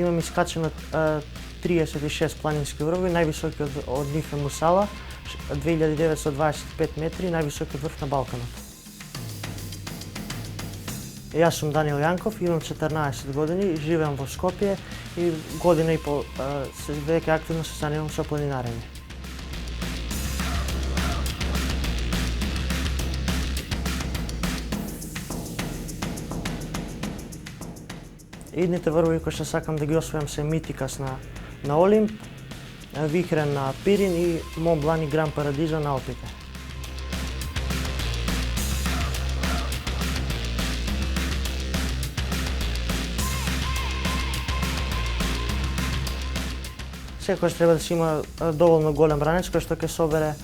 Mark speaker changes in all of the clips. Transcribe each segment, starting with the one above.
Speaker 1: имаме искачено 36 планински врвови, највисокиот од нив е Мусала, 2925 метри, највисокиот врв на Балканот. Јас сум Даниел Јанков, имам 14 години, живеам во Скопје и година и пол веќе активно се занимавам со планинарење. Идните врвови кои што сакам да ги освојам се Митикас на Олимп, Вихрен на Пирин и Мон Блан и Гран Парадизо на Алпите. Секогаш треба да се има доволно голем ранец кој што ќе собере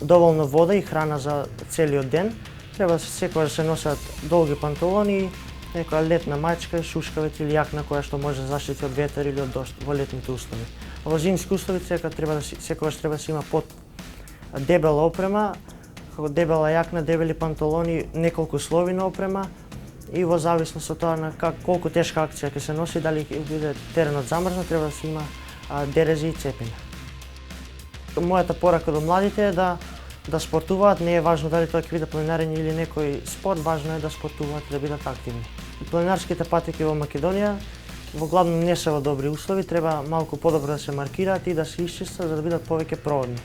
Speaker 1: доволно вода и храна за целиот ден. Треба секогаш да се носат долги панталони, некоја летна мајчка, шушкавец или јакна која што може да заштити од ветер или од дожд во летните услови. Во зимски услови секогаш треба да се има под дебела опрема, како дебела јакна, дебели панталони, неколку слоеви на опрема и во зависност од тоа на колку тешка акција ќе се носи, дали ќе биде теренот замрзнат, треба да се има дерези и цепиња. Мојата порака до младите е да спортуваат, не е важно дали тоа ќе биде планинарење или некој спорт, важно е да спортуваат и да бидат активни. Планинарските патеки во Македонија во главно не се во добри услови, треба малку подобро да се маркираат и да се исчистат за да бидат повеќе проводни.